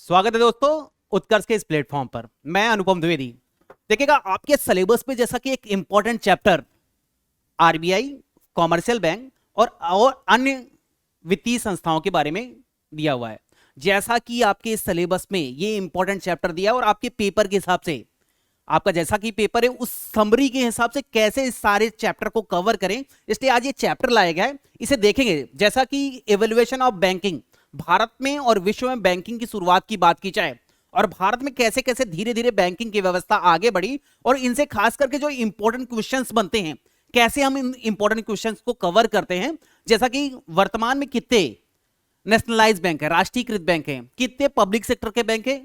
स्वागत है दोस्तों उत्कर्ष के इस प्लेटफॉर्म पर। मैं अनुपम द्विवेदी। देखिएगा आपके सिलेबस पे जैसा कि एक important chapter RBI, commercial bank और अन्य वित्तीय संस्थाओं के बारे में दिया हुआ है। जैसा कि आपके इस सिलेबस में ये इंपॉर्टेंट चैप्टर दिया और आपके पेपर के हिसाब से आपका जैसा कि पेपर है उस समरी के हिसाब से कैसे इस सारे चैप्टर को कवर करें, इसलिए आज ये चैप्टर लाया गया है। इसे देखेंगे जैसा कि एवेल्युएशन ऑफ बैंकिंग, भारत में और विश्व में बैंकिंग की शुरुआत की बात की जाए और भारत में कैसे कैसे धीरे धीरे बैंकिंग की व्यवस्था आगे बढ़ी और इनसे खास करके जो इंपॉर्टेंट क्वेश्चंस बनते हैं कैसे हम इन इंपॉर्टेंट क्वेश्चंस को कवर करते हैं। जैसा कि वर्तमान में कितने नेशनलाइज बैंक है, राष्ट्रीयकृत बैंक है, कितने पब्लिक सेक्टर के बैंक है,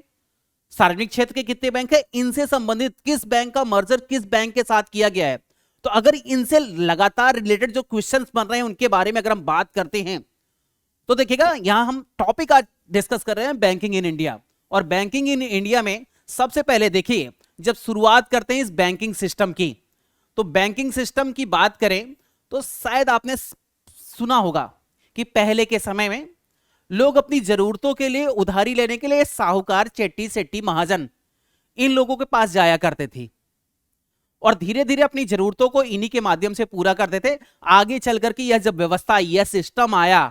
सार्वजनिक क्षेत्र के कितने बैंक है, इनसे संबंधित किस बैंक का मर्जर किस बैंक के साथ किया गया है। तो अगर इनसे लगातार रिलेटेड जो क्वेश्चंस बन रहे हैं उनके बारे में अगर हम बात करते हैं तो देखिएगा यहां हम टॉपिक आज डिस्कस कर रहे हैं बैंकिंग इन इंडिया। और बैंकिंग इन इंडिया में सबसे पहले देखिए जब शुरुआत करते हैं इस बैंकिंग सिस्टम की, तो बैंकिंग सिस्टम की बात करें तो शायद आपने सुना होगा कि पहले के समय में लोग अपनी जरूरतों के लिए उधारी लेने के लिए साहूकार, चेट्टी, सेट्टी, महाजन इन लोगों के पास जाया करते थे और धीरे धीरे अपनी जरूरतों को इन्हीं के माध्यम से पूरा करते थे। आगे चल करके यह जब व्यवस्था, यह सिस्टम आया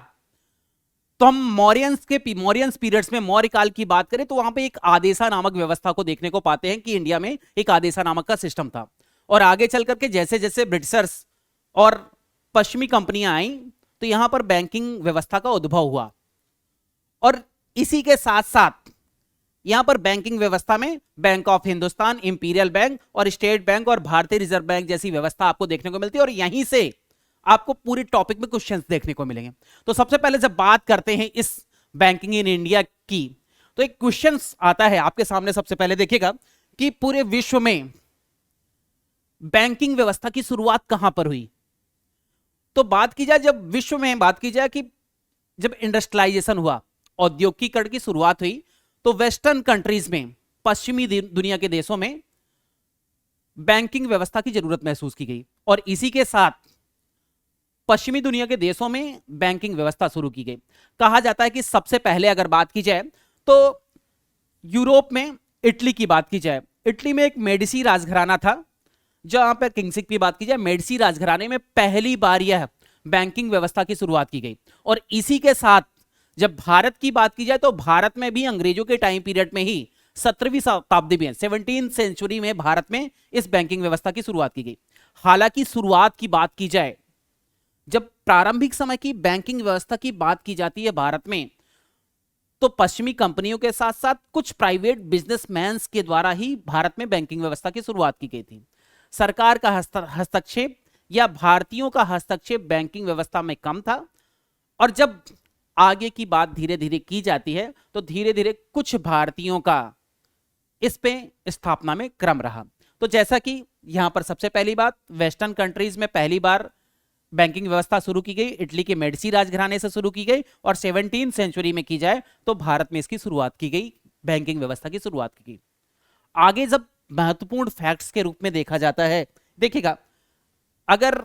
तो हम मौर्यंस पीरियड्स में, मौर्य काल की बात करें तो वहां पे एक आदेशा नामक व्यवस्था को देखने को पाते हैं कि इंडिया में एक आदेशा नामक का सिस्टम था। और आगे चल करके जैसे जैसे ब्रिटिशर्स और पश्चिमी कंपनियां आई तो यहां पर बैंकिंग व्यवस्था का उद्भव हुआ और इसी के साथ साथ यहां पर बैंकिंग व्यवस्था में bank of Hindustan, imperial bank और स्टेट बैंक और भारतीय रिजर्व बैंक जैसी व्यवस्था आपको देखने को मिलती है और यहीं से आपको पूरे टॉपिक में क्वेश्चंस देखने को मिलेंगे। तो सबसे पहले जब बात करते हैं इस बैंकिंग इन इंडिया की तो एक क्वेश्चन आता है आपके सामने। सबसे पहले देखिएगा कि पूरे विश्व में बैंकिंग व्यवस्था की शुरुआत कहां पर हुई। तो बात की जाए, जब विश्व में बात की जाए कि जब इंडस्ट्रियलाइजेशन हुआ, औद्योगिकीकरण की शुरुआत हुई, तो वेस्टर्न कंट्रीज में, पश्चिमी दुनिया के देशों में बैंकिंग व्यवस्था की जरूरत महसूस की गई और इसी के साथ पश्चिमी दुनिया के देशों में बैंकिंग व्यवस्था शुरू की गई। कहा जाता है कि सबसे पहले अगर बात की जाए तो यूरोप में इटली की बात की जाए, इटली में एक मेडिसी राजघराना था। जहां पर किंगसिक की बात की जाए, मेडिसी राजघराने में पहली बार यह बैंकिंग व्यवस्था की शुरुआत की गई। और इसी के साथ जब भारत की बात की जाए तो भारत में भी अंग्रेजों के टाइम पीरियड में ही 17वीं शताब्दी में, 17th सेंचुरी में भारत में इस बैंकिंग व्यवस्था की शुरुआत की गई। हालांकि शुरुआत की बात की जाए, जब प्रारंभिक समय की बैंकिंग व्यवस्था की बात की जाती है भारत में, तो पश्चिमी कंपनियों के साथ साथ कुछ प्राइवेट बिजनेसमैन के द्वारा ही भारत में बैंकिंग व्यवस्था की शुरुआत की गई थी। सरकार का हस्तक्षेप या भारतीयों का हस्तक्षेप बैंकिंग व्यवस्था में कम था। और जब आगे की बात धीरे धीरे की जाती है तो धीरे धीरे कुछ भारतीयों का इस पे स्थापना में क्रम रहा। तो जैसा कि यहां पर सबसे पहली बात, वेस्टर्न कंट्रीज में पहली बार बैंकिंग व्यवस्था शुरू की गई, इटली के मेडिसी राजघराने से शुरू की गई और 17th सेंचुरी में की जाए तो भारत में इसकी शुरुआत की गई, बैंकिंग व्यवस्था की शुरुआत की गई। आगे जब महत्वपूर्ण फैक्ट्स के रूप में देखा जाता है, देखिएगा अगर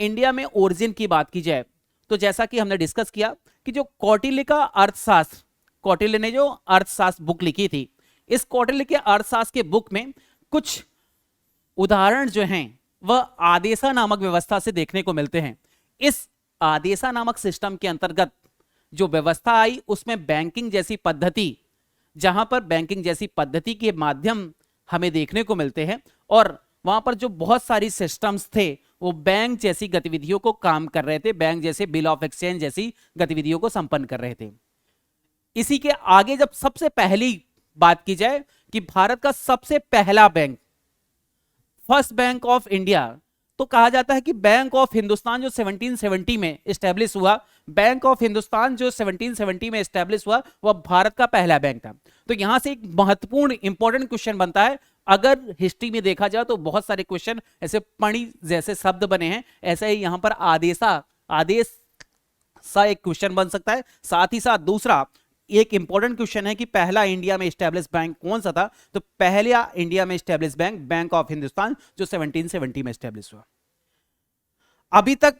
इंडिया में ओरिजिन की बात की जाए तो जैसा कि हमने डिस्कस किया कि जो कौटिल्य का अर्थशास्त्र, कौटिल्य ने जो अर्थशास्त्र बुक लिखी थी, इस कौटिल्य के अर्थशास्त्र के बुक में कुछ उदाहरण जो हैं वह आदेशा नामक व्यवस्था से देखने को मिलते हैं। इस आदेशा नामक सिस्टम के अंतर्गत जो व्यवस्था आई उसमें बैंकिंग जैसी पद्धति, जहां पर बैंकिंग जैसी पद्धति के माध्यम हमें देखने को मिलते हैं और वहां पर जो बहुत सारी सिस्टम्स थे वो बैंक जैसी गतिविधियों को काम कर रहे थे, बैंक जैसे बिल ऑफ एक्सचेंज जैसी गतिविधियों को संपन्न कर रहे थे। इसी के आगे जब सबसे पहली बात की जाए कि भारत का सबसे पहला bank, first bank of India, तो कहा जाता है कि बैंक ऑफ हिंदुस्तान जो 1770 में एस्टेब्लिश हुआ, बैंक ऑफ हिंदुस्तान जो 1770 में एस्टेब्लिश हुआ वह भारत का पहला बैंक था। तो यहां से एक महत्वपूर्ण इंपॉर्टेंट क्वेश्चन बनता है। अगर हिस्ट्री में देखा जाए तो बहुत सारे क्वेश्चन ऐसे पणी जैसे शब्द बने हैं, ऐसे ही यहां पर आदेश सा एक क्वेश्चन बन सकता है। साथ ही साथ दूसरा एक इंपॉर्टेंट क्वेश्चन है कि पहला इंडिया में एस्टेब्लिश बैंक कौन सा था, तो पहला इंडिया में establish bank bank of Hindustan जो 1770 में एस्टेब्लिश हुआ। अभी तक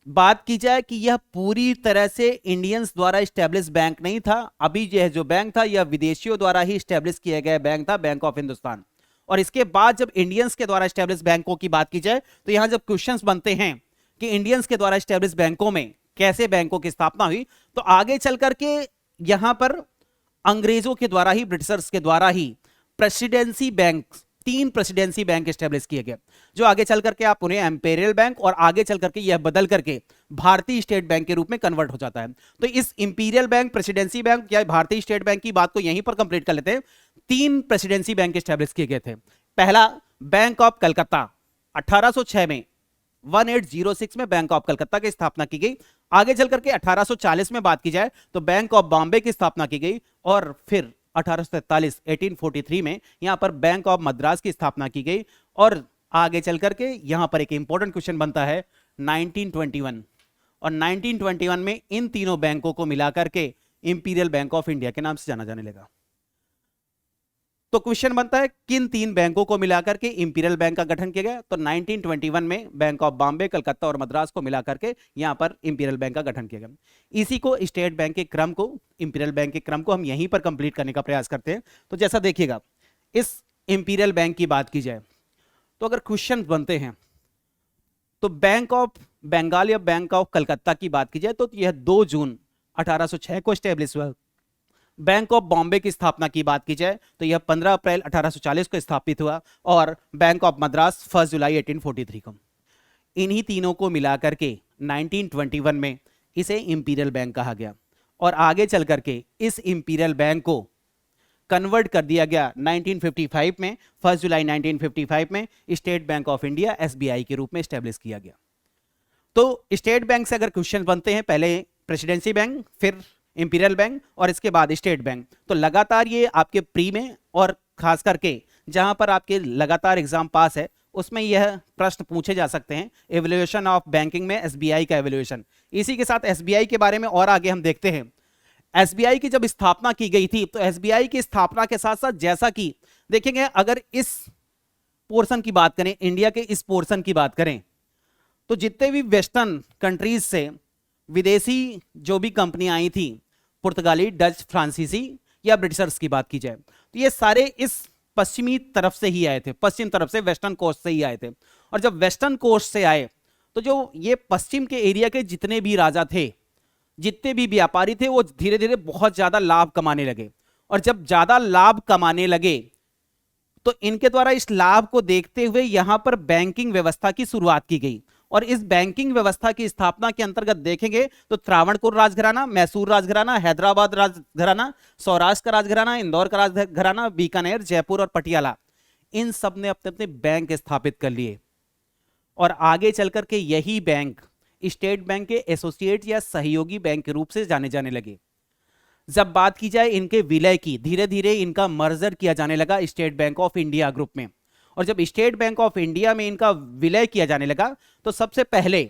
बात की जाए कि यह पूरी तरह से इंडियंस द्वारा स्टैब्लिश बैंक नहीं था। अभी यह जो बैंक था यह विदेशियों द्वारा ही स्टैब्लिश किया गया बैंक था, बैंक ऑफ हिंदुस्तान। और इसके बाद जब इंडियंस के द्वारा स्टैब्लिश बैंकों की बात की जाए तो यहां जब क्वेश्चंस बनते हैं कि इंडियंस के द्वारा स्टैब्लिश बैंकों में कैसे बैंकों की स्थापना हुई, तो आगे चल करके यहां पर अंग्रेजों के द्वारा ही, ब्रिटिशर्स के द्वारा ही presidency bank, 3 presidency bank establish किए गए, जो आगे चल करके आप उन्हें इंपीरियल बैंक और आगे चल करके यह बदल करके भारतीय स्टेट बैंक के रूप में कन्वर्ट हो जाता है। तो इस इंपीरियल बैंक, प्रेसिडेंसी बैंक या भारतीय स्टेट बैंक की बात को यहीं पर कंप्लीट कर लेते हैं। 3 प्रेसिडेंसी बैंक स्टैब्लिश किए गए थे। पहला बैंक ऑफ कलकत्ता 1806 में, 1806 में बैंक ऑफ कलकत्ता की स्थापना की गई। आगे चल करके 1840 में बात की जाए तो बैंक ऑफ बॉम्बे की स्थापना की गई और फिर 1843 1843 में यहां पर बैंक ऑफ मद्रास की स्थापना की गई। और आगे चल करके यहां पर एक इंपॉर्टेंट क्वेश्चन बनता है 1921, और 1921 में इन तीनों बैंकों को मिलाकर के इंपीरियल बैंक ऑफ इंडिया के नाम से जाना जाने लगा। तो क्वेश्चन बनता है किन 3 बैंकों को मिलाकर के इंपीरियल बैंक का गठन किया गया? तो 1921 में बैंक ऑफ बॉम्बे, कलकत्ता और मद्रास को मिलाकर के यहां पर इंपीरियल बैंक का गठन किया गया। इसी को स्टेट बैंक के क्रम को, इंपीरियल बैंक के क्रम को हम यहीं पर कंप्लीट करने का प्रयास करते हैं। तो जैसा देखिएगा, इस इंपीरियल बैंक की बात की जाए तो अगर क्वेश्चन बनते हैं तो बैंक ऑफ बंगाल या बैंक ऑफ कलकत्ता की बात की जाए तो यह 2 जून 1806 को स्टेब्लिश हुआ। बैंक ऑफ बॉम्बे की स्थापना की बात की जाए तो यह 15 अप्रैल 1840 को स्थापित हुआ और बैंक ऑफ मद्रास 1 जुलाई 1843 को। इन्हीं तीनों को मिलाकर के 1921 में इसे इंपीरियल बैंक कहा गया और आगे चल करके इस इंपीरियल बैंक को कन्वर्ट कर दिया गया 1955 में, 1 जुलाई 1955 में state bank of India SBI के रूप में स्टैब्लिश किया गया। तो स्टेट बैंक से अगर क्वेश्चन बनते हैं, पहले प्रेसिडेंसी बैंक, फिर इंपीरियल बैंक और इसके बाद स्टेट बैंक, तो लगातार ये आपके प्री में और खास करके जहां पर आपके लगातार एग्जाम पास है उसमें यह प्रश्न पूछे जा सकते हैं। एवल्यूएशन ऑफ बैंकिंग में एसबीआई का एवल्यूएशन, इसी के साथ एसबीआई के बारे में और आगे हम देखते हैं। एसबीआई की जब स्थापना की गई थी तो एसबीआई की स्थापना के साथ साथ जैसा कि देखेंगे, अगर इस पोर्शन की बात करें, इंडिया के इस पोर्शन की बात करें, तो जितने भी वेस्टर्न कंट्रीज से विदेशी जो भी कंपनियां आई थी, पुर्तगाली, डच, फ्रांसीसी या ब्रिटिशर्स की बात की जाए तो ये सारे इस पश्चिमी तरफ से ही आए थे, पश्चिम तरफ से, वेस्टर्न कोस्ट से ही आए थे। और जब वेस्टर्न कोस्ट से आए तो जो ये पश्चिम के एरिया के जितने भी राजा थे, जितने भी व्यापारी थे, वो धीरे धीरे बहुत ज्यादा लाभ कमाने लगे। और जब ज्यादा लाभ कमाने लगे तो इनके द्वारा इस लाभ को देखते हुए यहां पर बैंकिंग व्यवस्था की शुरुआत की गई। और इस बैंकिंग व्यवस्था की स्थापना के अंतर्गत देखेंगे तो त्रावणकोर राजघराना, मैसूर राजघराना, हैदराबाद राजघराना, सौराष्ट्र का राजघराना, इंदौर का राजघराना, बीकानेर, जयपुर और पटियाला, इन सब ने अपने अपने बैंक स्थापित कर लिए। और आगे चलकर के यही बैंक स्टेट बैंक के एसोसिएट या सहयोगी बैंक के रूप से जाने जाने लगे। जब बात की जाए इनके विलय की, धीरे धीरे इनका मर्जर किया जाने लगा state bank of India group में। और जब स्टेट बैंक ऑफ इंडिया में इनका विलय किया जाने लगा तो सबसे पहले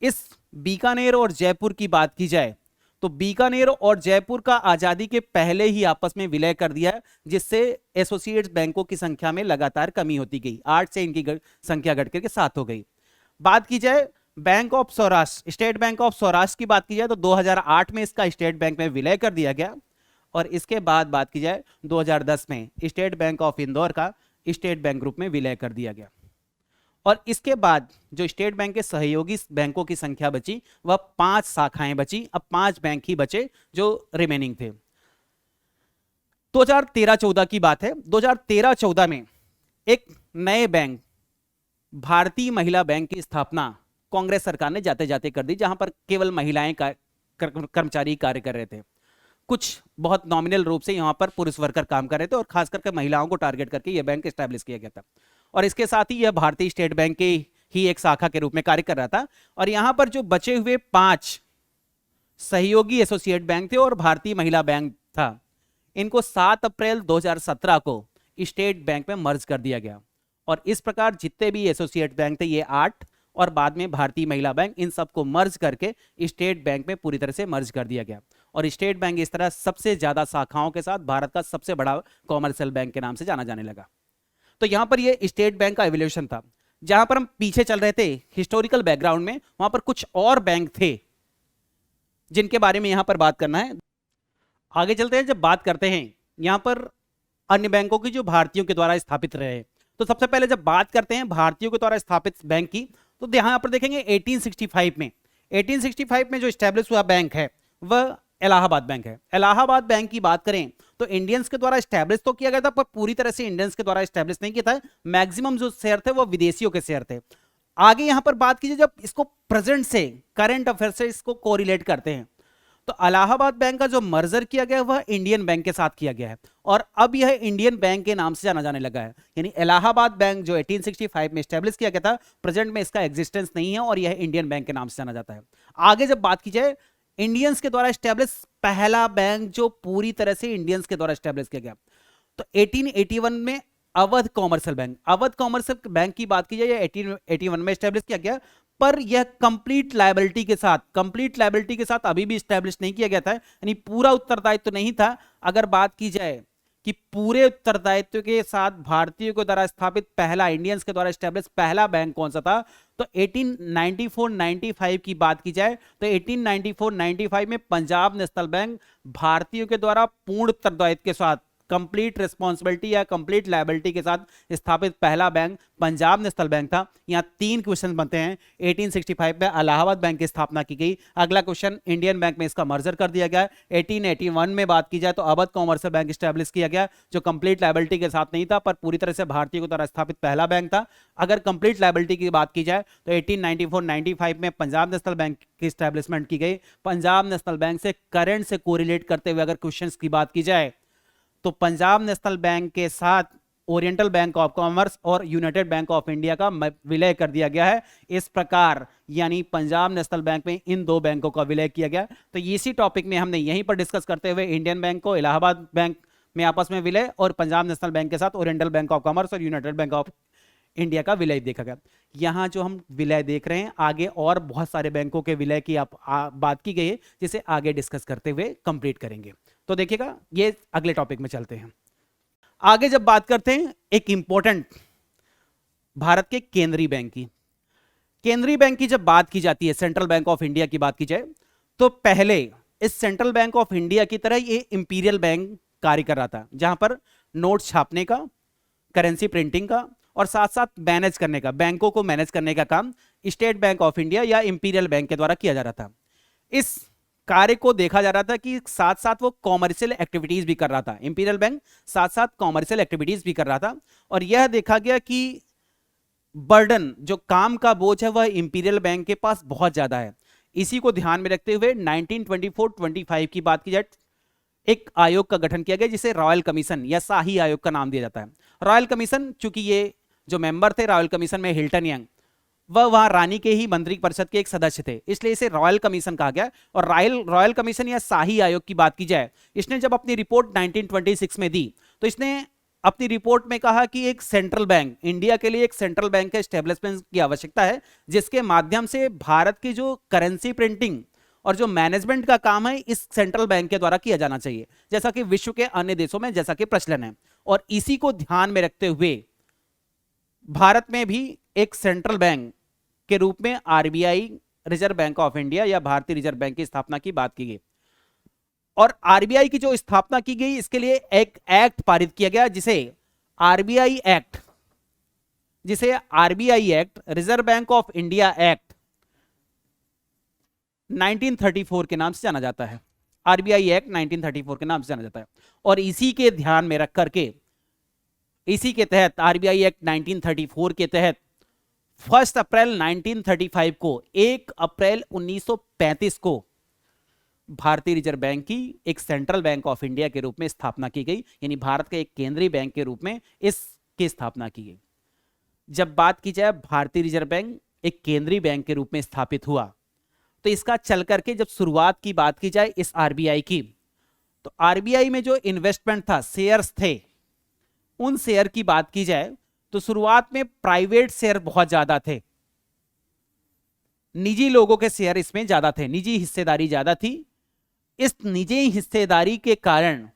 इस बीकानेर और जयपुर की बात की जाए तो बीकानेर और जयपुर का आजादी के पहले ही आपस में विलय कर दिया, जिससे एसोसिएट्स बैंकों की संख्या में लगातार कमी होती गई। 8 से इनकी संख्या घट करके 7 हो गई। बात की जाए bank of Saurashtra, state bank of Saurashtra की बात की जाए तो 2008 में इसका स्टेट बैंक में विलय कर दिया गया। और इसके बाद बात की जाए 2010 में स्टेट बैंक ऑफ इंदौर का स्टेट बैंक ग्रुप में विलय कर दिया गया। और इसके बाद जो स्टेट बैंक के सहयोगी बैंकों की संख्या बची वह 5 शाखाएं बची। अब 5 बैंक ही बचे जो रिमेनिंग थे। 2013-14 की बात है। 2013-14 में एक नए बैंक, भारतीय महिला बैंक की स्थापना कांग्रेस सरकार ने जाते जाते कर दी, जहां पर केवल महिलाएं कर्मचारी कार्य कर रहे थे। कुछ बहुत नॉमिनल रूप से यहां पर पुरुष वर्कर काम कर रहे थे और खास करके महिलाओं को टारगेट करके यह बैंक एस्टैब्लिश किया गया था। और इसके साथ ही यह भारतीय स्टेट बैंक के ही एक शाखा के रूप में कार्य कर रहा था। और यहां पर जो बचे हुए 5 सहयोगी एसोसिएट बैंक थे और भारतीय महिला बैंक था, इनको 7 अप्रैल 2017 को स्टेट बैंक में मर्ज कर दिया गया। और इस प्रकार जितने भी एसोसिएट बैंक थे, ये 8 और बाद में भारतीय महिला बैंक, इन सबको मर्ज करके स्टेट बैंक में पूरी तरह से मर्ज कर दिया गया। और स्टेट बैंक इस तरह सबसे ज्यादा शाखाओं के साथ भारत का सबसे बड़ा कॉमर्शियल बैंक के नाम से जाना जाने लगा। तो यहां पर ये स्टेट बैंक का एवोल्यूशन था। जहां पर हम पीछे चल रहे थे हिस्टोरिकल बैकग्राउंड में, वहां पर कुछ और बैंक थे जिनके बारे में यहां पर बात करना है। आगे चलते हैं, जब बात करते हैं यहां पर अन्य बैंकों की जो भारतीयों के द्वारा स्थापित रहे, तो सबसे पहले जब बात करते हैं भारतीयों के द्वारा स्थापित बैंक की, तो यहां पर देखेंगे 1865 में जो स्टैब्लिश हुआ बैंक है वह इलाहाबाद बैंक है। इलाहाबाद बैंक की बात करें तो इंडियंस के द्वारा स्टैब्लिश तो किया गया था, पर पूरी तरह से इंडियंस के द्वारा स्टैब्लिश नहीं किया था। मैक्सिमम जो शेयर थे वो विदेशियों के शेयर थे। आगे यहां पर बात कीजिए, जब इसको प्रेजेंट से, करंट अफेयर से इसको कोरिलेट करते हैं, तो इलाहाबाद बैंक का जो मर्जर किया गया वह इंडियन बैंक के साथ किया गया है, और अब यह इंडियन बैंक के नाम से जाना जाने लगा है। यानी इलाहाबाद बैंक जो 1865 में स्टैब्लिश किया गया था, प्रेजेंट में इसका एग्जिस्टेंस नहीं है और यह इंडियन बैंक के नाम से जाना जाता है। आगे जब बात की जाए, इंडियंस के द्वारा स्टैब्लिश पहला बैंक जो पूरी तरह से इंडियंस के द्वारा स्टैब्लिश किया गया, तो 1881 में अवध कॉमर्शियल बैंक की बात की जाए, 1881 में स्टैब्लिश किया गया, पर यह कंप्लीट लायबिलिटी के साथ अभी भी स्टैब्लिश नहीं किया गया था, यानी पूरा उत्तरदायित्व नहीं था। अगर बात की जाए कि पूरे उत्तरदायित्व के साथ भारतीयों के द्वारा स्थापित पहला, इंडियंस के द्वारा स्टैब्लिश पहला बैंक कौन सा था, तो 1894-95 की बात की जाए तो 1894-95 में पंजाब नेशनल बैंक भारतीयों के द्वारा पूर्ण उत्तरदायित्व के साथ, कंप्लीट रिस्पॉन्सिबिलिटी या कंप्लीट लायबिलिटी के साथ स्थापित पहला बैंक पंजाब नेशनल बैंक था। यहां 3 क्वेश्चन बनते हैं। 1865 में इलाहाबाद बैंक की स्थापना की गई। अगला क्वेश्चन, इंडियन बैंक में इसका मर्जर कर दिया गया। 1881 में बात की जाए तो अवध कॉमर्शियल बैंक स्टैब्लिश किया गया, जो कंप्लीट लायबिलिटी के साथ नहीं था, पर पूरी तरह से भारतीयों के द्वारा स्थापित पहला बैंक था। अगर कंप्लीट लायबिलिटी की बात की जाए तो 1894-95 में पंजाब नेशनल बैंक की स्टैब्लिशमेंट की गई। पंजाब नेशनल बैंक से करंट से कोरिलेट करते हुए अगर क्वेश्चन की बात की जाए, तो पंजाब नेशनल बैंक के साथ ओरिएंटल बैंक ऑफ कॉमर्स और यूनाइटेड बैंक ऑफ इंडिया का विलय कर दिया गया है। इस प्रकार यानी पंजाब नेशनल बैंक में इन 2 बैंकों का विलय किया गया। तो इसी टॉपिक में हमने यहीं पर डिस्कस करते हुए इंडियन बैंक को इलाहाबाद बैंक में आपस में विलय और पंजाब नेशनल बैंक के साथ ओरिएंटल बैंक ऑफ कॉमर्स और यूनाइटेड बैंक ऑफ इंडिया का विलय देखा गया। यहां जो हम विलय देख रहे हैं, आगे और बहुत सारे बैंकों के विलय की बात की गई है, जिसे आगे डिस्कस करते हुए कंप्लीट करेंगे। तो देखिएगा, ये अगले टॉपिक में चलते हैं। आगे जब बात करते हैं एक इंपॉर्टेंट भारत के केंद्रीय बैंक की जब बात की जाती है, सेंट्रल बैंक ऑफ इंडिया की बात की जाए, तो पहले इस सेंट्रल बैंक ऑफ इंडिया की तरह ये इंपीरियल बैंक कार्य कर रहा था, जहां पर नोट छापने का, करेंसी प्रिंटिंग का और साथ साथ मैनेज करने का, बैंकों को मैनेज करने का काम स्टेट बैंक ऑफ इंडिया या इंपीरियल बैंक के द्वारा किया जा रहा था। इस कार्य को देखा जा रहा था कि साथ साथ वो कॉमर्शियल एक्टिविटीज भी कर रहा था। इंपीरियल बैंक साथ साथ कॉमर्शियल एक्टिविटीज भी कर रहा था, और यह देखा गया कि बर्डन, जो काम का बोझ है, वह इंपीरियल बैंक के पास बहुत ज्यादा है। इसी को ध्यान में रखते हुए 1924-25 की बात की जाए, एक आयोग का गठन किया गया जिसे रॉयल कमीशन या शाही आयोग का नाम दिया जाता है। रॉयल कमीशन, चूंकि ये जो मेंबर थे रॉयल कमीशन में, हिल्टन यंग, वह वहां रानी के ही मंत्री परिषद के एक सदस्य थे, इसलिए इसे रॉयल कमीशन कहा गया। और रॉयल कमीशन या शाही आयोग की बात की जाए, इसने जब अपनी रिपोर्ट 1926 में दी, तो इसने अपनी रिपोर्ट में कहा कि एक सेंट्रल बैंक, इंडिया के लिए एक सेंट्रल बैंक के एस्टेब्लिशमेंट की आवश्यकता है, जिसके माध्यम से भारत की जो करेंसी प्रिंटिंग और जो मैनेजमेंट का काम है इस सेंट्रल बैंक के द्वारा किया जाना चाहिए, जैसा कि विश्व के अन्य देशों में जैसा कि प्रचलन है। और इसी को ध्यान में रखते हुए भारत में भी एक सेंट्रल बैंक के रूप में RBI, reserve bank of India या भारतीय रिजर्व बैंक की स्थापना की बात की गई। और आरबीआई की जो स्थापना की गई, इसके लिए एक एक्ट पारित किया गया, जिसे RBI act, reserve bank of India act 1934 के नाम से जाना जाता है। आरबीआई एक्ट 1934 के नाम से जाना जाता है। और इसी के ध्यान में रख करके, इसी के तहत आरबीआई एक्ट 1934 के तहत 1 अप्रैल 1935 को, 1 अप्रैल 1935 को भारतीय रिजर्व बैंक की एक सेंट्रल बैंक ऑफ इंडिया के रूप में स्थापना की गई, यानी भारत के एक केंद्रीय बैंक के रूप में इसकी स्थापना की गई। जब बात की जाए भारतीय रिजर्व बैंक एक केंद्रीय बैंक के रूप में स्थापित हुआ, तो इसका चल करके जब शुरुआत की बात की जाए इस आरबीआई की, तो आरबीआई में जो इन्वेस्टमेंट था, शेयर्स थे, उन शेयर की बात की जाए तो शुरुआत में प्राइवेट शेयर बहुत ज्यादा थे, निजी लोगों के शेयर इसमें ज्यादा थे, निजी हिस्सेदारी ज्यादा थी। इस निजी हिस्सेदारी के कारण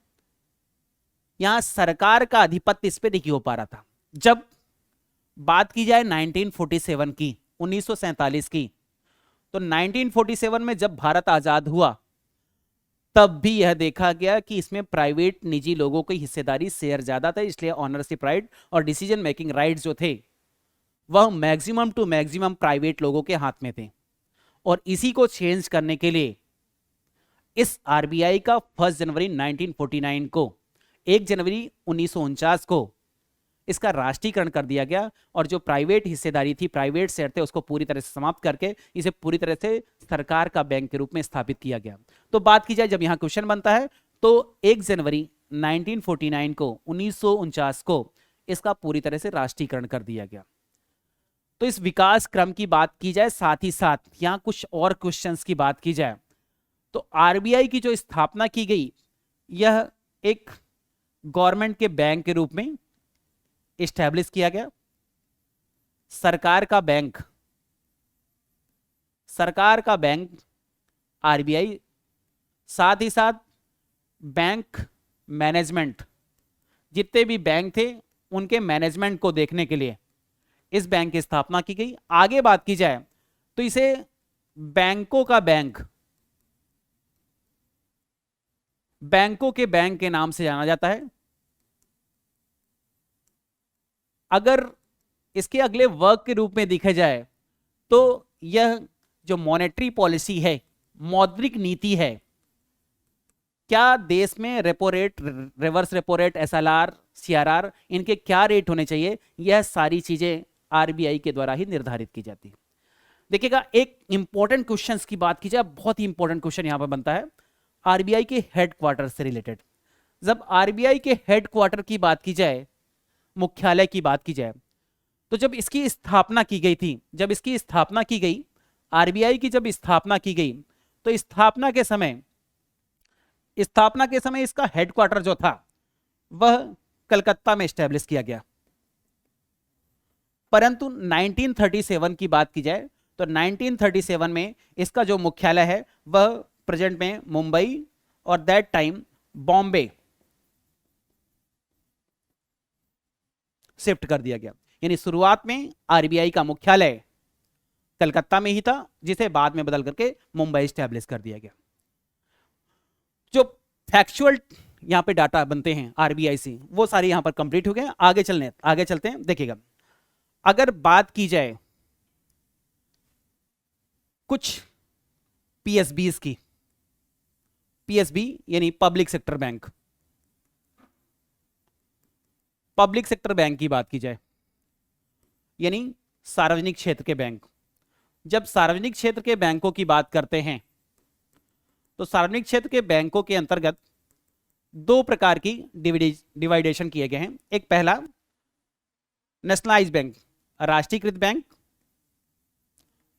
यहां सरकार का आधिपत्य इस पे नहीं हो पा रहा था। जब बात की जाए 1947 की, 1947 की, तो 1947 में जब भारत आजाद हुआ तब भी यह देखा गया कि इसमें प्राइवेट निजी लोगों की हिस्सेदारी शेयर ज्यादा था, इसलिए ऑनरशिप राइट और डिसीजन मेकिंग राइट जो थे वह मैक्सिमम टू मैक्सिमम प्राइवेट लोगों के हाथ में थे। और इसी को चेंज करने के लिए इस आरबीआई का 1 जनवरी 1949 को, 1 जनवरी 1949 को इसका राष्ट्रीयकरण कर दिया गया और जो प्राइवेट हिस्सेदारी थी, प्राइवेट शेयर थे, उसको पूरी तरह से समाप्त करके इसे पूरी तरह से सरकार का बैंक के रूप में स्थापित किया गया। तो बात की जाए, जब यहां क्वेश्चन बनता है तो 1 जनवरी 1949 को, 1949 को इसका पूरी तरह से राष्ट्रीयकरण कर दिया गया। तो इस विकास क्रम की बात की जाए, साथ ही साथ यहां कुछ और क्वेश्चंस की बात की जाए तो आरबीआई की जो स्थापना की गई यह एक गवर्नमेंट के बैंक के रूप में इस्टेब्लिश किया गया। सरकार का बैंक आरबीआई, साथ ही साथ बैंक मैनेजमेंट, जितने भी बैंक थे उनके मैनेजमेंट को देखने के लिए इस बैंक की स्थापना की गई। आगे बात की जाए तो इसे बैंकों का बैंक, बैंकों के बैंक के नाम से जाना जाता है। अगर इसके अगले वर्क के रूप में देखा जाए तो यह जो मॉनेटरी पॉलिसी है, मौद्रिक नीति है, क्या देश में repo rate, reverse repo rate, SLR, CRR, इनके क्या रेट होने चाहिए, यह सारी चीजें आरबीआई के द्वारा ही निर्धारित की जाती है। देखिएगा, एक इंपॉर्टेंट क्वेश्चंस की बात की जाए, बहुत ही इंपॉर्टेंट क्वेश्चन यहां पर बनता है आरबीआई के हेडक्वार्टर से रिलेटेड। जब आरबीआई के हेडक्वार्टर की बात की जाए, मुख्यालय की बात की जाए, तो जब इसकी स्थापना की गई थी, जब इसकी स्थापना की गई, आरबीआई की जब स्थापना की गई तो स्थापना के समय इसका हेडक्वार्टर जो था वह कलकत्ता में स्टैब्लिश किया गया। परंतु 1937 की बात की जाए तो 1937 में इसका जो मुख्यालय है वह प्रेजेंट में मुंबई और दैट टाइम बॉम्बे शिफ्ट कर दिया गया। यानी शुरुआत में आरबीआई का मुख्यालय कलकत्ता में ही था, जिसे बाद में बदल करके मुंबई स्टैब्लिश कर दिया गया। जो फैक्चुअल यहां पे डाटा बनते हैं आरबीआई से वो सारे यहां पर कंप्लीट हो गए। आगे चलते हैं। देखिएगा, अगर बात की जाए कुछ पीएसबीज की, पीएसबी यानी public sector bank, public sector bank की बात की जाए यानी सार्वजनिक क्षेत्र के बैंक। जब सार्वजनिक क्षेत्र के बैंकों की बात करते हैं तो सार्वजनिक क्षेत्र के बैंकों के अंतर्गत दो प्रकार की डिवाइडेशन किए गए हैं। एक पहला नेशनलाइज्ड बैंक, राष्ट्रीयकृत बैंक,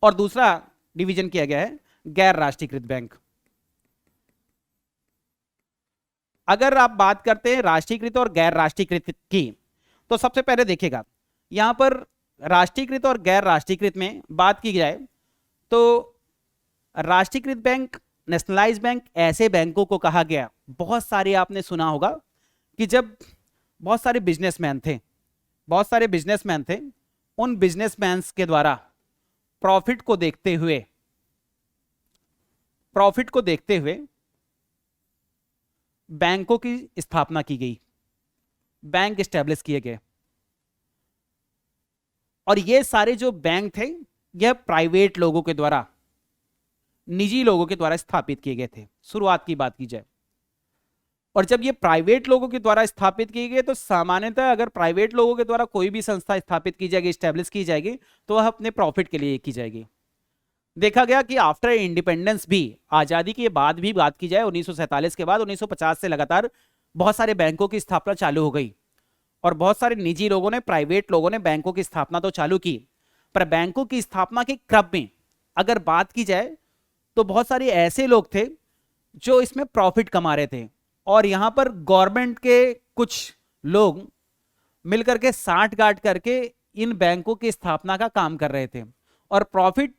और दूसरा डिवीजन किया गया है गैर राष्ट्रीयकृत बैंक। अगर आप बात करते हैं राष्ट्रीयकृत और गैर राष्ट्रीयकृत की तो सबसे पहले देखिएगा, यहां पर राष्ट्रीयकृत और गैर राष्ट्रीयकृत में बात की जाए तो राष्ट्रीयकृत बैंक, नेशनलाइज्ड बैंक ऐसे बैंकों को कहा गया, बहुत सारे आपने सुना होगा कि जब बहुत सारे बिजनेसमैन थे, उन बिजनेसमैन के द्वारा प्रॉफिट को देखते हुए बैंकों की स्थापना की गई, बैंक स्टैब्लिश किए गए। और ये सारे जो बैंक थे यह प्राइवेट लोगों के द्वारा, निजी लोगों के द्वारा स्थापित किए गए थे, शुरुआत की बात की जाए। और जब ये प्राइवेट लोगों के द्वारा स्थापित किए गए तो सामान्यतः अगर प्राइवेट लोगों के द्वारा कोई भी संस्था स्थापित की जाएगी, स्टैब्लिश की जाएगी, तो वह अपने प्रॉफिट के लिए की जाएगी। देखा गया कि आफ्टर इंडिपेंडेंस भी, आजादी के बाद भी बात की जाए 1947 के बाद 1950 से लगातार बहुत सारे बैंकों की स्थापना चालू हो गई और बहुत सारे निजी लोगों ने, प्राइवेट लोगों ने बैंकों की स्थापना तो चालू की, पर बैंकों की स्थापना के क्रम में अगर बात की जाए तो बहुत सारे ऐसे लोग थे जो इसमें प्रॉफिट कमा रहे थे और यहां पर गवर्नमेंट के कुछ लोग मिलकर के साठ गांठ करके इन बैंकों की स्थापना का काम कर रहे थे और प्रॉफिट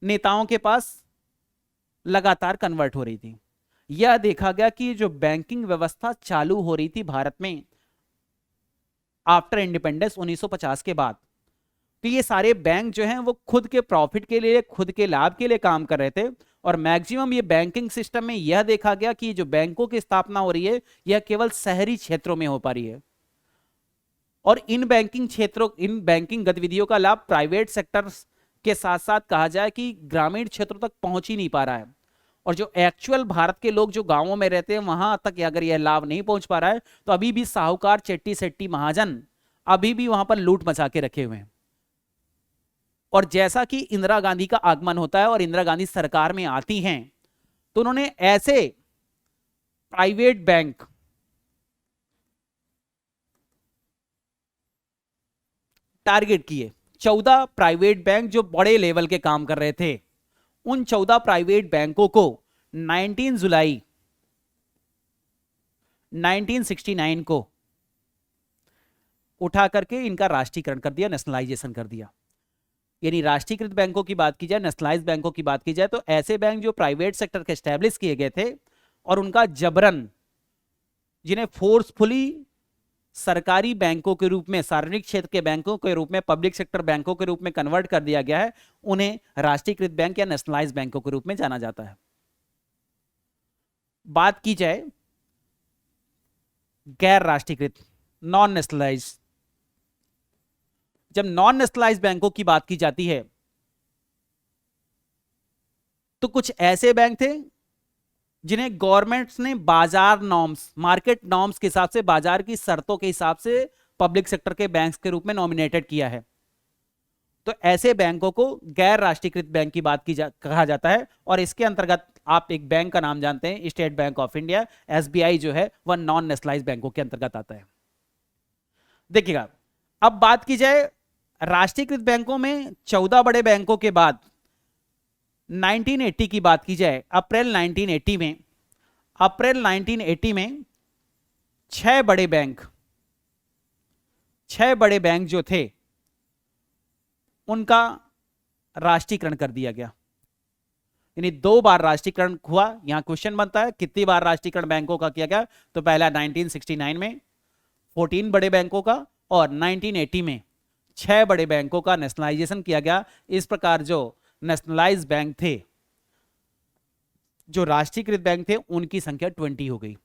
नेताओं के पास लगातार कन्वर्ट हो रही थी। यह देखा गया कि जो बैंकिंग व्यवस्था चालू हो रही थी भारत में, आफ्टर इंडिपेंडेंस 1950 के बाद। तो ये सारे बैंक जो हैं वो खुद के प्रॉफिट के लिए, खुद के लाभ के लिए काम कर रहे थे। और मैक्सिमम ये बैंकिंग सिस्टम में यह देखा गया कि जो बैंकों की स्थापना हो रही है यह केवल शहरी क्षेत्रों में हो पा रही है, और इन बैंकिंग क्षेत्रों, इन बैंकिंग गतिविधियों का लाभ प्राइवेट सेक्टर के साथ साथ कहा जाए कि ग्रामीण क्षेत्रों तक पहुंच ही नहीं पा रहा है। और जो एक्चुअल भारत के लोग जो गांवों में रहते हैं वहां तक अगर यह लाभ नहीं पहुंच पा रहा है, तो अभी भी साहूकार, चेट्टी सेट्टी महाजन अभी भी वहां पर लूट मचा के रखे हुए हैं। और जैसा कि इंदिरा गांधी का आगमन होता है और इंदिरा गांधी सरकार में आती हैं, तो उन्होंने ऐसे प्राइवेट बैंक टारगेट किए, 14 प्राइवेट बैंक जो बड़े लेवल के काम कर रहे थे। उन 14 प्राइवेट बैंकों को 19 जुलाई 1969 को उठा करके इनका राष्ट्रीयकरण कर दिया, नेशनलाइजेशन कर दिया। यानी राष्ट्रीयकृत बैंकों की बात की जाए, नेशनलाइज बैंकों की बात की जाए, तो ऐसे बैंक जो प्राइवेट सेक्टर के एस्टेब्लिश किए गए थे और उनका जबरन, जिन्हें फोर्सफुली सरकारी बैंकों के रूप में, सार्वजनिक क्षेत्र के बैंकों के रूप में, पब्लिक सेक्टर बैंकों के रूप में कन्वर्ट कर दिया गया है, उन्हें राष्ट्रीयकृत बैंक या नेशनलाइज बैंकों के रूप में जाना जाता है। बात की जाए गैर राष्ट्रीयकृत, नॉन नेशनलाइज, जब नॉन नेशनलाइज बैंकों की बात की जाती है तो कुछ ऐसे बैंक थे जिन्हें गवर्नमेंट्स ने बाजार नॉर्म्स, मार्केट नॉर्म्स के हिसाब से, बाजार की शर्तों के हिसाब से पब्लिक सेक्टर के बैंक्स के रूप में नॉमिनेटेड किया है। तो ऐसे बैंकों को गैर राष्ट्रीयकृत बैंक की बात कहा जाता है। और इसके अंतर्गत आप एक बैंक का नाम जानते हैं, state bank of India, SBI जो है वह नॉन नेशनलाइज बैंकों के अंतर्गत आता है। देखिएगा, अब बात की जाए राष्ट्रीयकृत बैंकों में 14 बड़े बैंकों के बाद 1980 की बात की जाए, अप्रैल 1980 में 6 बड़े बैंक जो थे उनका राष्ट्रीयकरण कर दिया गया। यानी 2 बार राष्ट्रीयकरण हुआ। यहां क्वेश्चन बनता है कितनी बार राष्ट्रीयकरण बैंकों का किया गया, तो पहला 1969 में 14 बड़े बैंकों का, और 1980 में 6 बड़े बैंकों का नेशनलाइजेशन किया गया। इस प्रकार जो नेशनलाइज बैंक थे, जो राष्ट्रीयकृत बैंक थे, उनकी संख्या 20 हो गई।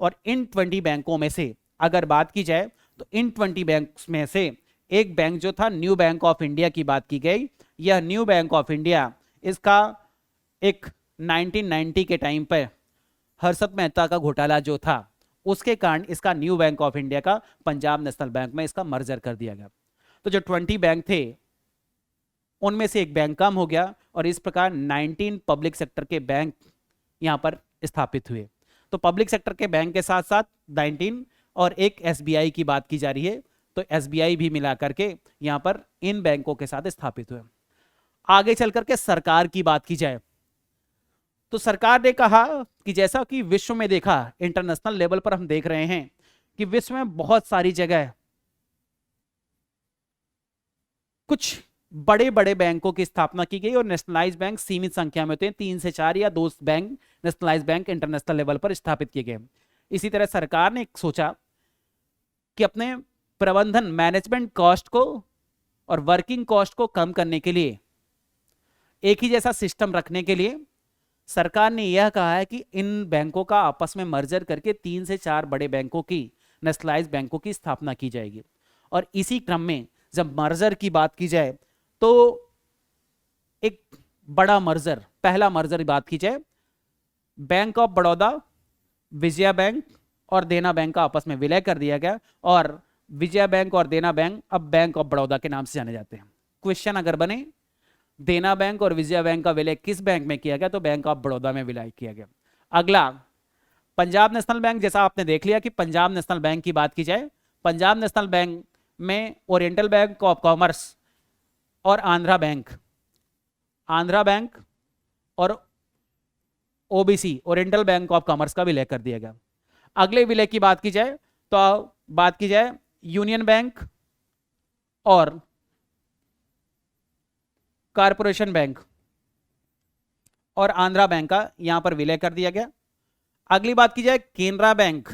और इन 20 बैंकों में से अगर बात की जाए तो इन 20 बैंक्स में से एक बैंक जो था न्यू बैंक ऑफ इंडिया की बात की गई। यह न्यू बैंक ऑफ इंडिया, इसका एक 1990 के टाइम पर हर्षद मेहता का घोटाला जो था उसके कारण इसका न्यू बैंक ऑफ इंडिया का पंजाब नेशनल बैंक में इसका मर्जर कर दिया गया। तो जो 20 बैंक थे उनमें से एक बैंक कम हो गया, और इस प्रकार 19 पब्लिक सेक्टर के बैंक यहां पर स्थापित हुए। तो पब्लिक सेक्टर के बैंक के साथ साथ 19 और एक एसबीआई की बात की जा रही है, तो एसबीआई भी मिला करके यहां पर इन बैंकों के साथ स्थापित हुए। आगे चल करके सरकार की बात की जाए तो सरकार ने कहा कि जैसा कि विश्व में देखा, इंटरनेशनल लेवल पर हम देख रहे हैं कि विश्व में बहुत सारी जगह कुछ बड़े बड़े बैंकों की स्थापना की गई और नेशनलाइज बैंक सीमित संख्या में होते हैं, 3 से 4 या 2 bank nationalise bank international level पर स्थापित किए गए। इसी तरह सरकार ने सोचा कि अपने प्रबंधन, मैनेजमेंट कॉस्ट को और वर्किंग कॉस्ट को कम करने के लिए, एक ही जैसा सिस्टम रखने के लिए सरकार ने यह कहा है कि इन बैंकों का आपस में मर्जर करके 3 से 4 बड़े बैंकों की, नेशनलाइज बैंकों की स्थापना की जाएगी। और इसी क्रम में जब मर्जर की बात की जाए तो एक बड़ा मर्जर, पहला मर्जर की बात की जाए, bank of Baroda, Vijaya bank और देना बैंक का आपस में विलय कर दिया गया, और विजया बैंक और देना बैंक अब बैंक ऑफ बड़ौदा के नाम से जाने जाते हैं। क्वेश्चन अगर बने देना बैंक और विजया बैंक का विलय किस बैंक में किया गया, तो बैंक ऑफ बड़ौदा में विलय किया गया। अगला पंजाब नेशनल बैंक, जैसा आपने देख लिया कि पंजाब नेशनल बैंक की बात की जाए, पंजाब नेशनल बैंक में ओरिएंटल बैंक ऑफ कॉमर्स और आंध्रा बैंक और OBC, oriental bank of commerce का विलय कर दिया गया। अगले विलय की बात की जाए तो बात की जाए यूनियन बैंक और कारपोरेशन बैंक और आंध्रा बैंक का यहां पर विलय कर दिया गया। अगली बात की जाए केनरा बैंक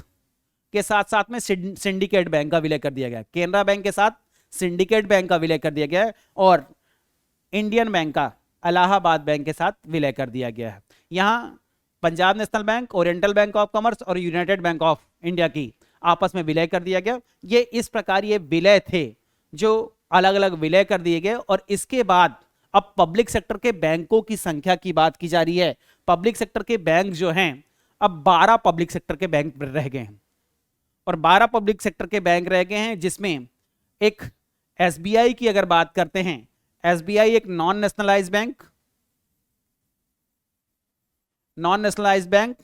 के साथ साथ में सिंडिकेट बैंक का विलय कर दिया गया है। केनरा बैंक के साथ सिंडिकेट बैंक का विलय कर दिया गया है और इंडियन बैंक का इलाहाबाद बैंक के साथ विलय कर दिया गया है। यहां Punjab national bank, oriental bank of commerce और यूनाइटेड बैंक ऑफ इंडिया की आपस में विलय कर दिया गया। ये इस प्रकार ये विलय थे जो अलग अलग विलय कर दिए गए और इसके बाद अब पब्लिक सेक्टर के बैंकों की संख्या की बात की जा रही है। पब्लिक सेक्टर के बैंक जो हैं अब 12 पब्लिक सेक्टर के बैंक रह गए हैं और 12 पब्लिक सेक्टर के बैंक रह गए हैं, जिसमें एक एसबीआई की अगर बात करते हैं, एसबीआई एक नॉन नेशनलाइज्ड बैंक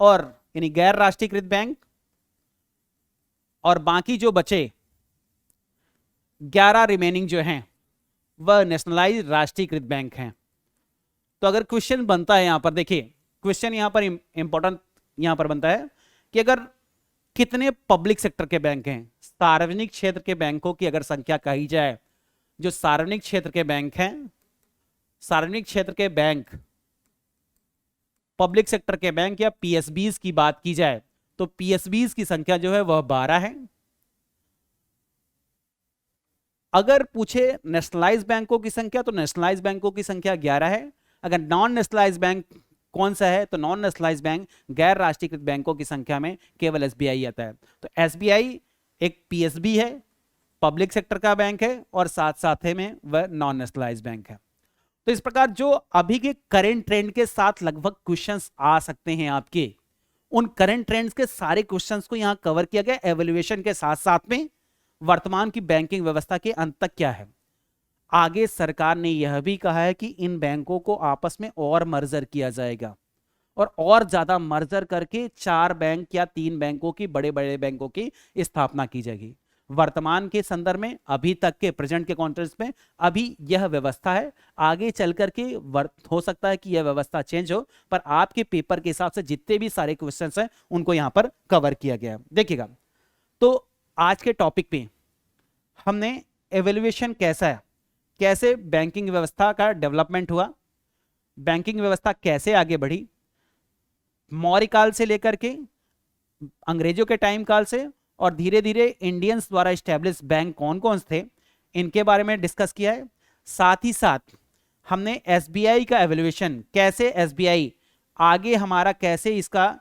और यानी गैर राष्ट्रीयकृत बैंक, और बाकी जो बचे 11 रिमेनिंग जो हैं वह नेशनलाइज्ड राष्ट्रीयकृत बैंक हैं। तो अगर क्वेश्चन बनता है यहां पर, देखिए क्वेश्चन यहां पर इंपॉर्टेंट यहां पर बनता है कि अगर कितने पब्लिक सेक्टर के बैंक हैं, सार्वजनिक क्षेत्र के बैंकों की अगर संख्या कही जाए, जो सार्वजनिक क्षेत्र के बैंक हैं, सार्वजनिक क्षेत्र के बैंक, पब्लिक सेक्टर के बैंक या पीएसबीज की बात की जाए तो पीएसबीज की संख्या जो है वह 12 है। अगर पूछे नेशनलाइज्ड बैंकों की संख्या तो नेशनलाइज्ड बैंकों की संख्या 11 है। अगर नॉन नेशनलाइज्ड बैंक कौन सा है तो नॉन नेशनलाइज्ड बैंक गैर राष्ट्रीयकृत बैंकों की संख्या में केवल एसबीआई आता है। तो एसबीआई एक पीएसबी है, पब्लिक सेक्टर का बैंक है और साथ साथ में वह नॉन नेशनलाइज्ड बैंक है। तो इस प्रकार जो अभी के करंट ट्रेंड के साथ लगभग क्वेश्चंस आ सकते हैं आपके, उन करंट ट्रेंड्स के सारे क्वेश्चंस को यहां कवर किया गया एवल्यूएशन के साथ साथ में वर्तमान की बैंकिंग व्यवस्था के अंत तक क्या है। आगे सरकार ने यह भी कहा है कि इन बैंकों को आपस में और मर्जर किया जाएगा और ज्यादा मर्जर करके 4 बैंक या 3 बैंकों की, बड़े बड़े बैंकों की स्थापना की जाएगी। वर्तमान के संदर्भ में अभी तक के प्रेजेंट के कॉन्टेक्स्ट में अभी यह व्यवस्था है। आगे चल करके हो सकता है कि यह व्यवस्था चेंज हो, पर आपके पेपर के हिसाब से जितने भी सारे क्वेश्चंस हैं उनको यहां पर कवर किया गया है। देखिएगा, तो आज के टॉपिक पे हमने एवेल्युएशन कैसा है, कैसे बैंकिंग व्यवस्था का डेवलपमेंट हुआ, बैंकिंग व्यवस्था कैसे आगे बढ़ी, मौर्य काल से लेकर के अंग्रेजों के टाइम काल से और धीरे धीरे इंडियंस द्वारा स्टैब्लिश बैंक कौन कौन थे, इनके बारे में डिस्कस किया है। साथ ही साथ हमने एसबीआई का एवेल्युएशन, कैसे एसबीआई आगे हमारा, कैसे इसका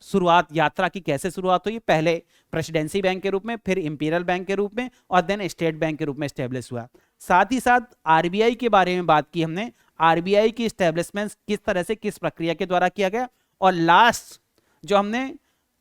शुरुआत, यात्रा की कैसे शुरुआत हुई, पहले प्रेसिडेंसी बैंक के रूप में, फिर इंपीरियल बैंक के रूप में और देन स्टेट बैंक के रूप में स्टैब्लिश हुआ। साथ ही साथ आरबीआई के बारे में बात की हमने, आरबीआई की स्टैब्लिशमेंट किस तरह से, किस प्रक्रिया के द्वारा किया गया, और लास्ट जो हमने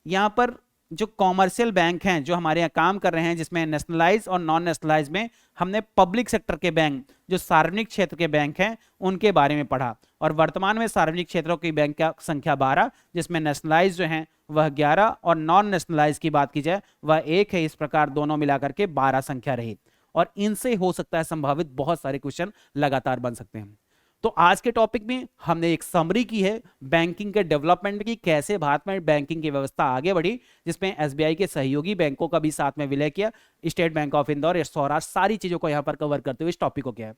यहां पर जो कॉमर्शियल बैंक हैं जो हमारे यहाँ काम कर रहे हैं, जिसमें नेशनलाइज और नॉन नेशनलाइज में हमने पब्लिक सेक्टर के बैंक, जो सार्वजनिक क्षेत्र के बैंक हैं, उनके बारे में पढ़ा। और वर्तमान में सार्वजनिक क्षेत्रों की बैंक की संख्या 12, जिसमें नेशनलाइज जो हैं वह 11 और नॉन नेशनलाइज की बात की जाए वह 1 है। इस प्रकार दोनों मिलाकर के 12 संख्या रही और इनसे हो सकता है संभावित बहुत सारे क्वेश्चन लगातार बन सकते हैं। तो आज के टॉपिक में हमने एक समरी की है बैंकिंग के डेवलपमेंट की, कैसे भारत में बैंकिंग की व्यवस्था आगे बढ़ी, जिसमें एसबीआई के सहयोगी बैंकों का भी साथ में विलय किया, state bank of Indore, Saurashtra, सारी चीजों को यहां पर कवर करते हुए इस टॉपिक को किया है।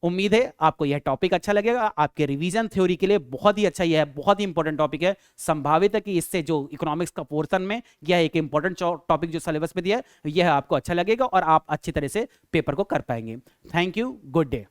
उम्मीद है आपको यह टॉपिक अच्छा लगेगा, आपके रिवीजन थ्योरी के लिए बहुत ही अच्छा, यह बहुत ही इंपॉर्टेंट टॉपिक है। संभावित है कि इससे जो इकोनॉमिक्स का पोर्शन में यह एक इंपॉर्टेंट टॉपिक जो सिलेबस में दिया है, यह आपको अच्छा लगेगा और आप अच्छी तरह से पेपर को कर पाएंगे। Thank you, good day.